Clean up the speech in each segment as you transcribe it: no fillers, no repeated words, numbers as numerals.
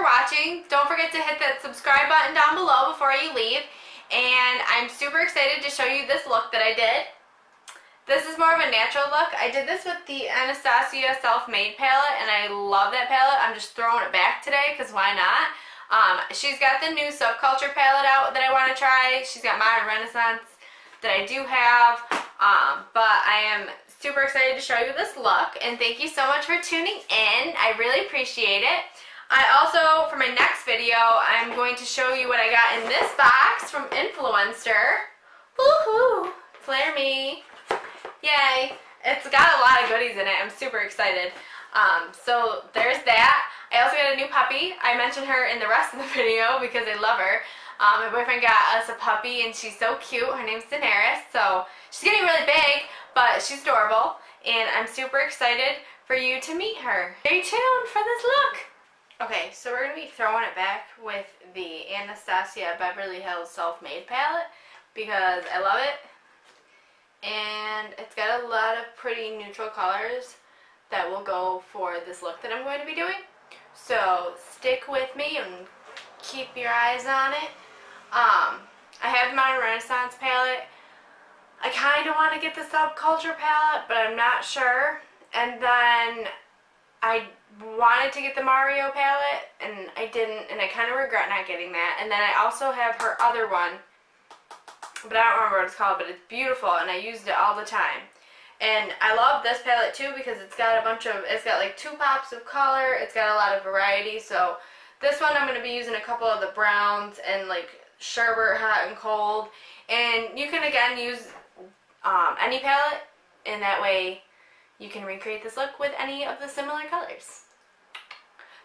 watching. Don't forget to hit that subscribe button down below before you leave. And I'm super excited to show you this look that I did. This is more of a natural look. I did this with the Anastasia Self-Made palette, and I love that palette. I'm just throwing it back today because why not? She's got the new Subculture palette out that I want to try. She's got Modern Renaissance that I do have. But I am super excited to show you this look, and thank you so much for tuning in. I really appreciate it. I also, for my next video, I'm going to show you what I got in this box from Influencer. Woohoo! Flare me. Yay! It's got a lot of goodies in it. I'm super excited. So there's that. I also got a new puppy. I mentioned her in the rest of the video because I love her. My boyfriend got us a puppy and she's so cute. Her name's Daenerys. So she's getting really big, but she's adorable. And I'm super excited for you to meet her. Stay tuned for this look. Okay, so we're going to be throwing it back with the Anastasia Beverly Hills Self-Made palette because I love it. And it's got a lot of pretty neutral colors that will go for this look that I'm going to be doing. So stick with me and keep your eyes on it. I have the Modern Renaissance palette. I kind of want to get the Subculture palette, but I'm not sure. And then I wanted to get the Mario palette, and I didn't, and I kind of regret not getting that. And then I also have her other one, but I don't remember what it's called, but it's beautiful, and I used it all the time. And I love this palette too because it's got a bunch of, it's got like 2 pops of color, it's got a lot of variety. So this one I'm going to be using a couple of the browns and like Sherbet Hot and Cold. And you can again use any palette, and that way you can recreate this look with any of the similar colors.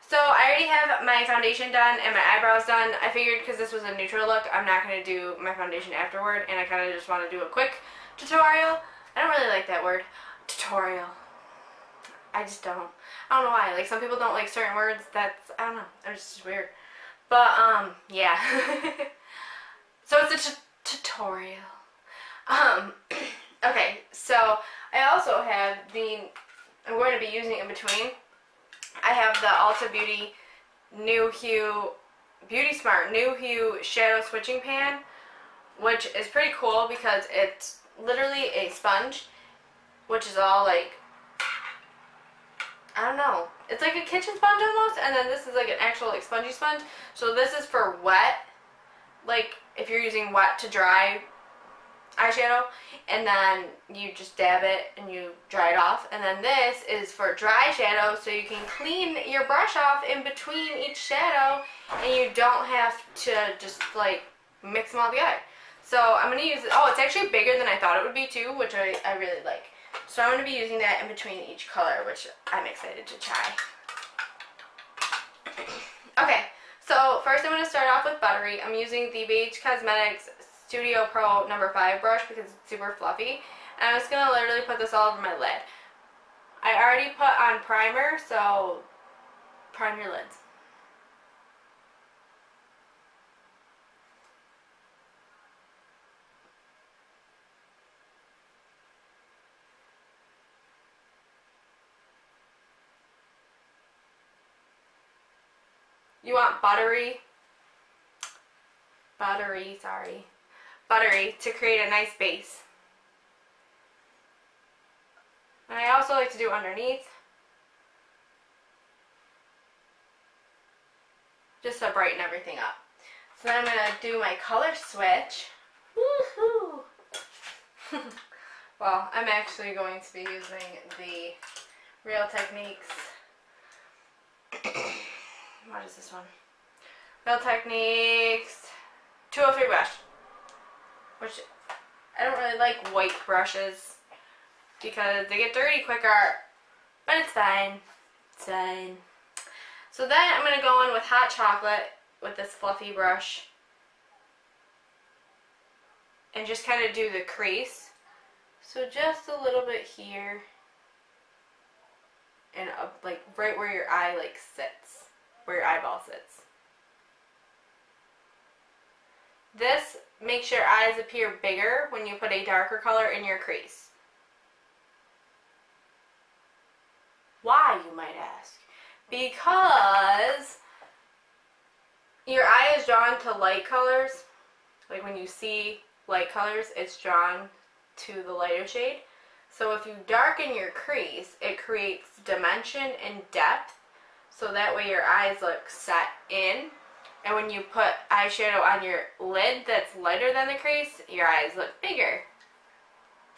So I already have my foundation done and my eyebrows done. I figured because this was a neutral look, I'm not going to do my foundation afterward, and I kind of just want to do a quick tutorial. I don't really like that word, tutorial. I just don't. I don't know why. Like, some people don't like certain words. That's, I don't know. It's just weird. But, yeah. So it's a tutorial. Okay, so I also have I'm going to be using in between. I have the Ulta Beauty New Hue, Beauty Smart New Hue Shadow Switching Pan, which is pretty cool because it's literally a sponge, which is all like, I don't know, it's like a kitchen sponge almost, and then this is like an actual like spongy sponge. So this is for wet, like if you're using wet to dry eyeshadow, and then you just dab it and you dry it off. And then this is for dry shadow, so you can clean your brush off in between each shadow, and you don't have to just like mix them all together. So I'm going to use it. Oh, it's actually bigger than I thought it would be too, which I really like. So I'm going to be using that in between each color, which I'm excited to try. Okay, so first I'm going to start off with Buttery. I'm using the Beige Cosmetics Studio Pro No. 5 brush because it's super fluffy. And I'm just going to literally put this all over my lid. I already put on primer, so prime your lids. You want buttery to create a nice base. And I also like to do underneath, just to brighten everything up. So then I'm going to do my color switch. Woohoo! Well, I'm actually going to be using the Real Techniques. What is this one? Real Techniques 203 brush. Which, I don't really like white brushes because they get dirty quicker, but it's fine. It's fine. So then I'm going to go in with Hot Chocolate with this fluffy brush and just kind of do the crease. So just a little bit here and up, like right where your eye like sits, where your eyeball sits. This makes your eyes appear bigger when you put a darker color in your crease. Why, you might ask? Because your eye is drawn to light colors. Like when you see light colors, it's drawn to the lighter shade. So if you darken your crease, it creates dimension and depth. So that way your eyes look set in. And when you put eyeshadow on your lid that's lighter than the crease, your eyes look bigger.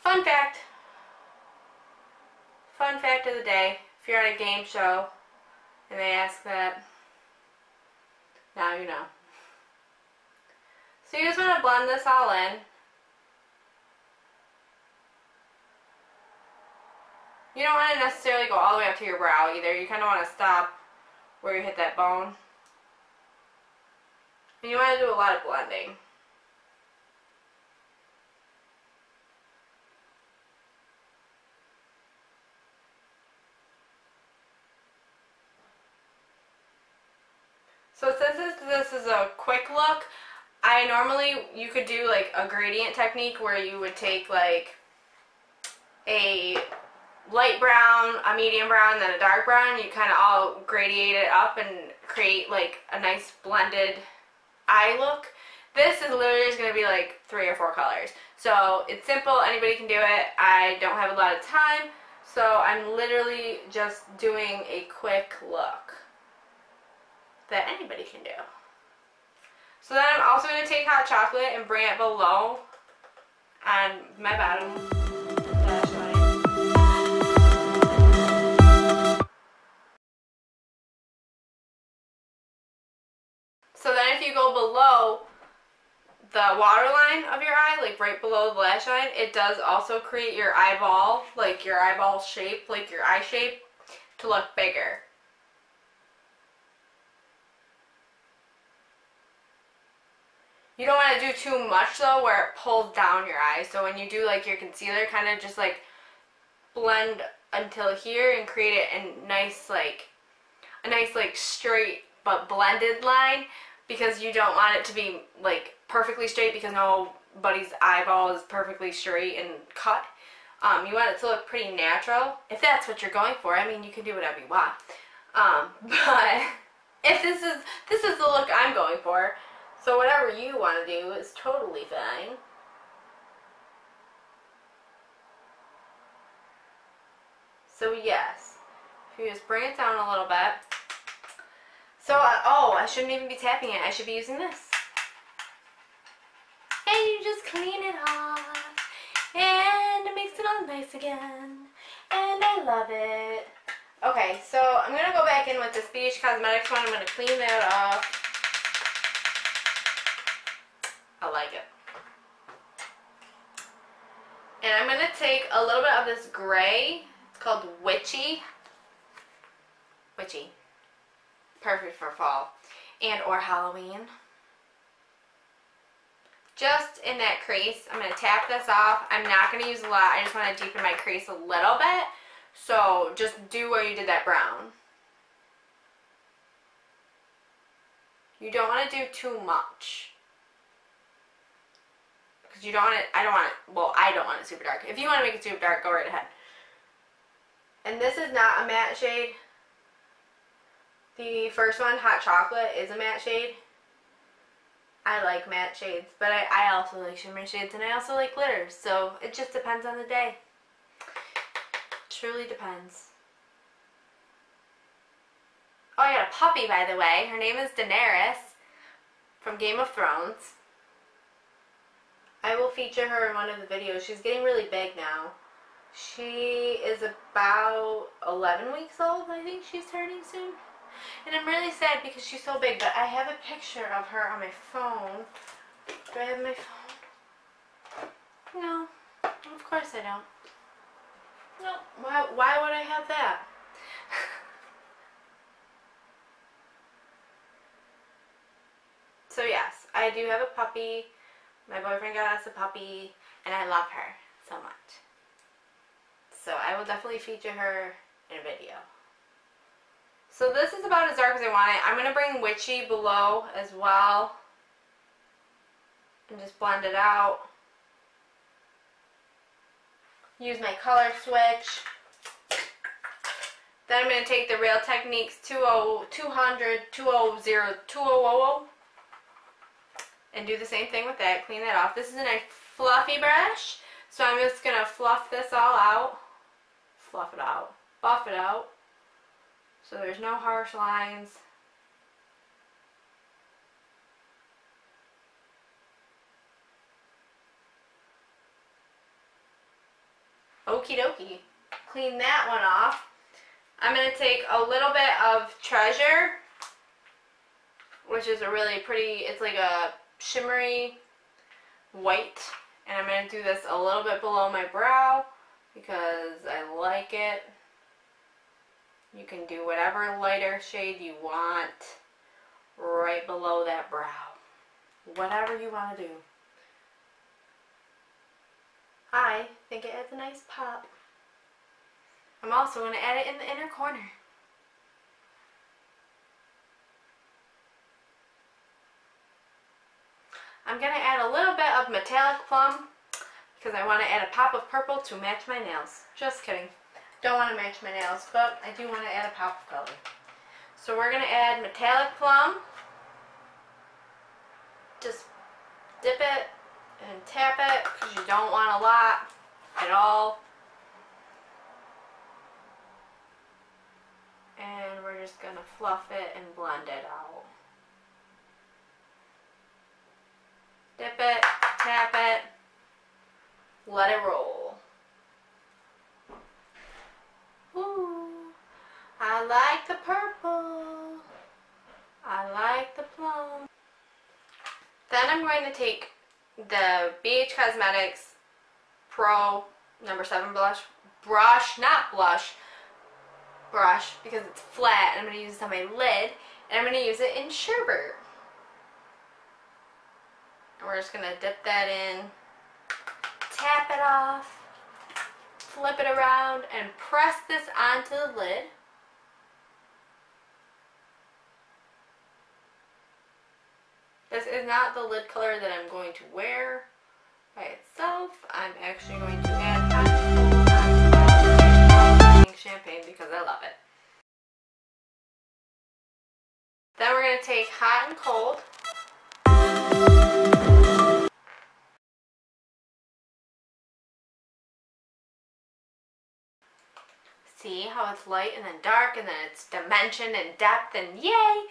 Fun fact. Fun fact of the day. If you're on a game show and they ask that, now you know. So you just want to blend this all in. You don't want to necessarily go all the way up to your brow either. You kind of want to stop where you hit that bone. And you want to do a lot of blending. So since this is a quick look, you could do like a gradient technique where you would take like a light brown, a medium brown, and then a dark brown. You kind of all gradiate it up and create like a nice blended eye look. This is literally just going to be like 3 or 4 colors. So it's simple, anybody can do it. I don't have a lot of time, so I'm literally just doing a quick look that anybody can do. So then I'm also going to take hot chocolate and bring it below on my bottom lash line. So then if you go below the waterline of your eye, like right below the lash line, it does also create your eyeball, like your eyeball shape, like your eye shape, to look bigger. You don't want to do too much though where it pulls down your eye. So when you do like your concealer, kind of just like blend until here and create it in a nice like straight but blended line, because you don't want it to be like perfectly straight, because nobody's eyeball is perfectly straight and cut. You want it to look pretty natural, if that's what you're going for. I mean, you can do whatever you want. But if this is the look I'm going for, so whatever you want to do is totally fine. So yes, if you just bring it down a little bit. So, oh, I shouldn't even be tapping it. I should be using this. And you just clean it off. And it makes it all nice again. And I love it. Okay, so I'm going to go back in with this BH Cosmetics one. I'm going to clean that off. I like it. And I'm going to take a little bit of this gray. It's called Witchy. Witchy. Perfect for fall and or Halloween. Just in that crease, I'm going to tap this off. I'm not going to use a lot. I just want to deepen my crease a little bit. So just do where you did that brown. You don't want to do too much, because you don't want it, I don't want it super dark. If you want to make it super dark, go right ahead. And this is not a matte shade. The first one, Hot Chocolate, is a matte shade. I like matte shades, but I also like shimmer shades, and I also like glitters, so it just depends on the day. Truly depends. Oh, I got a puppy, by the way. Her name is Daenerys from Game of Thrones. I will feature her in one of the videos. She's getting really big now. She is about 11 weeks old, I think she's turning soon. And I'm really sad because she's so big, but I have a picture of her on my phone. Do I have my phone? No. Of course I don't. No. Why would I have that? So yes, I do have a puppy. My boyfriend got us a puppy, and I love her so much. So I will definitely feature her in a video. So this is about as dark as I want it. I'm going to bring Witchy below as well. And just blend it out. Use my color switch. Then I'm going to take the Real Techniques 200, 200, and do the same thing with that. Clean that off. This is a nice fluffy brush, so I'm just going to fluff this all out. Fluff it out. Buff it out. So there's no harsh lines. Okie dokie. Clean that one off. I'm going to take a little bit of Treasure, which is a really pretty, it's like a shimmery white. And I'm going to do this a little bit below my brow because I like it. You can do whatever lighter shade you want right below that brow. Whatever you want to do. I think it adds a nice pop. I'm also going to add it in the inner corner. I'm going to add a little bit of metallic plum because I want to add a pop of purple to match my nails. Just kidding. Don't want to match my nails, but I do want to add a pop of color. So we're going to add metallic plum. Just dip it and tap it because you don't want a lot at all. And we're just going to fluff it and blend it out. Dip it, tap it, let it roll. Ooh, I like the purple. I like the plum. Then I'm going to take the BH Cosmetics Pro No. 7 brush, not blush, brush, because it's flat, and I'm going to use it on my lid, and I'm going to use it in Sherbet. And we're just going to dip that in, tap it off, flip it around, and press this onto the lid. This is not the lid color that I'm going to wear by itself. I'm actually going to add pink champagne because I love it. Then we're going to take hot and cold. See how it's light and then dark and then it's dimension and depth and yay!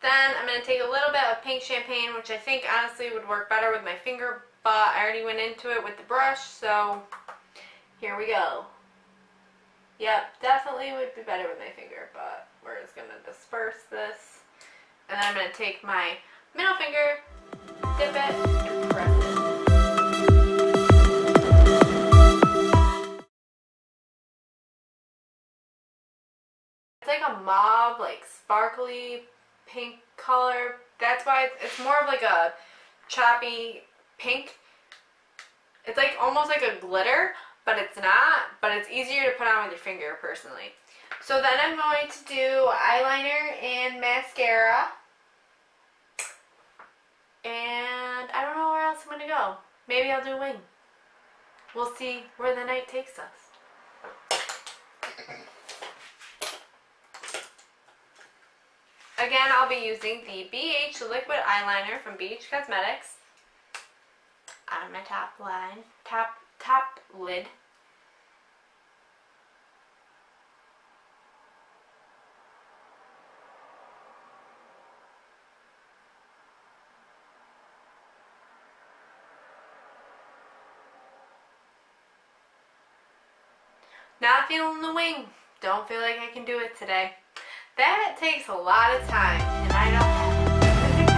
Then I'm going to take a little bit of pink champagne, which I think honestly would work better with my finger, but I already went into it with the brush, so here we go. Yep, definitely would be better with my finger, but we're just going to disperse this. And then I'm going to take my middle finger, dip it, and press it. It's like a mauve, like sparkly pink color. That's why it's more of like a choppy pink. It's like almost like a glitter, but it's not. But it's easier to put on with your finger, personally. So then I'm going to do eyeliner and mascara. And I don't know where else I'm going to go. Maybe I'll do a wing. We'll see where the night takes us. Again, I'll be using the BH Liquid Eyeliner from BH Cosmetics on my top lid. Not feeling the wing. Don't feel like I can do it today. That takes a lot of time, and I don't have it.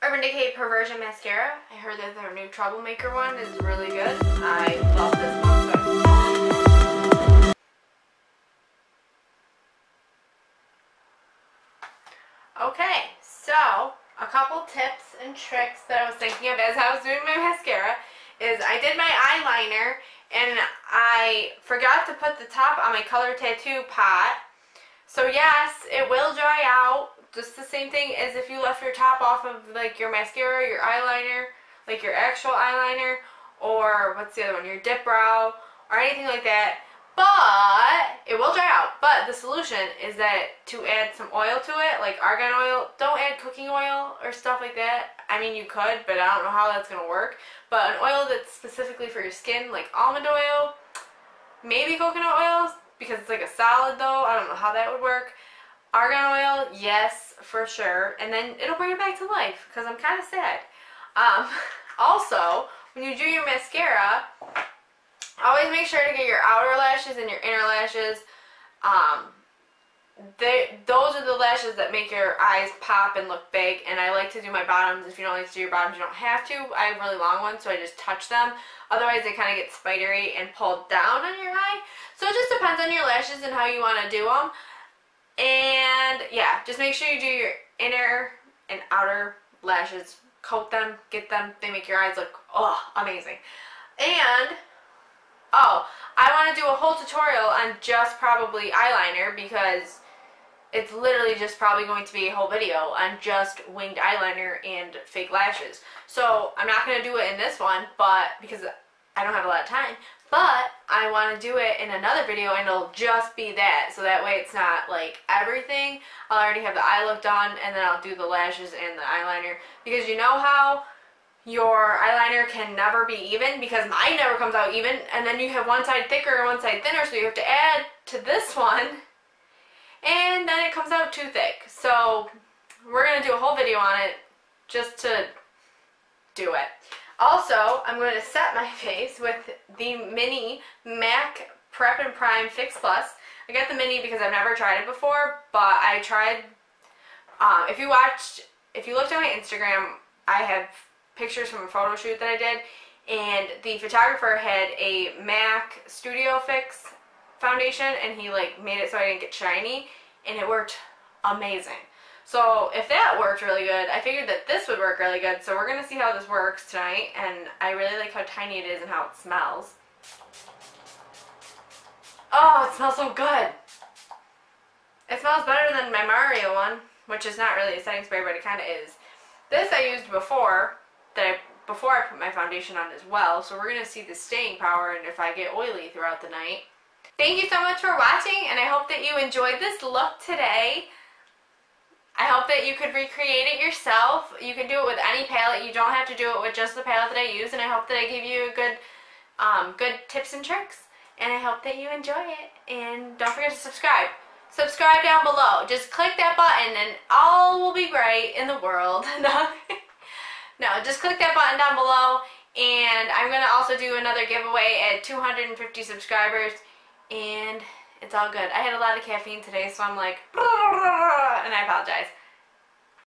Urban Decay Perversion Mascara. I heard that their new Troublemaker one is really good. I love this one. Okay, so a couple tips and tricks that I was thinking of as I was doing my mascara is I did my eyeliner and I forgot to put the top on my color tattoo pot. So yes, it will dry out just the same thing as if you left your top off of like your mascara, your eyeliner, like your actual eyeliner, or what's the other one, your dip brow, or anything like that. But it will dry out. But the solution is that to add some oil to it, like argan oil. Don't add cooking oil or stuff like that. I mean, you could, but I don't know how that's going to work. But an oil that's specifically for your skin, like almond oil, maybe coconut oil, because it's like a solid though. I don't know how that would work. Argan oil, yes, for sure. And then it'll bring it back to life, because I'm kind of sad. Also, when you do your mascara, always make sure to get your outer lashes and your inner lashes. Those are the lashes that make your eyes pop and look big, and I like to do my bottoms. If you don't like to do your bottoms, you don't have to. I have really long ones, so I just touch them. Otherwise, they kind of get spidery and pull down on your eye. So it just depends on your lashes and how you want to do them. And yeah, just make sure you do your inner and outer lashes. Coat them, get them. They make your eyes look, oh, amazing. And oh, I want to do a whole tutorial on just probably eyeliner, because it's literally just probably going to be a whole video on just winged eyeliner and fake lashes. So I'm not going to do it in this one, but because I don't have a lot of time, but I want to do it in another video, and it'll just be that. So that way it's not like everything. I'll already have the eye look done, and then I'll do the lashes and the eyeliner, because you know how your eyeliner can never be even, because mine never comes out even, and then you have one side thicker and one side thinner, so you have to add to this one, and then it comes out too thick. So we're going to do a whole video on it just to do it. Also, I'm going to set my face with the mini MAC Prep and Prime Fix Plus. I got the mini because I've never tried it before, but I tried, if you looked at my Instagram, I have pictures from a photo shoot that I did, and the photographer had a MAC Studio Fix foundation, and he like made it so I didn't get shiny, and it worked amazing. So if that worked really good, I figured that this would work really good. So we're going to see how this works tonight, and I really like how tiny it is and how it smells. Oh, it smells so good. It smells better than my Mario one, which is not really a setting spray, but it kind of is. This I used before I put my foundation on as well, so we're going to see the staying power and if I get oily throughout the night. Thank you so much for watching, and I hope that you enjoyed this look today. I hope that you could recreate it yourself. You can do it with any palette. You don't have to do it with just the palette that I use, and I hope that I give you good tips and tricks, and I hope that you enjoy it. And don't forget to subscribe. Subscribe down below. Just click that button and all will be great in the world. No, just click that button down below, and I'm going to also do another giveaway at 250 subscribers, and it's all good. I had a lot of caffeine today, so I'm like, and I apologize.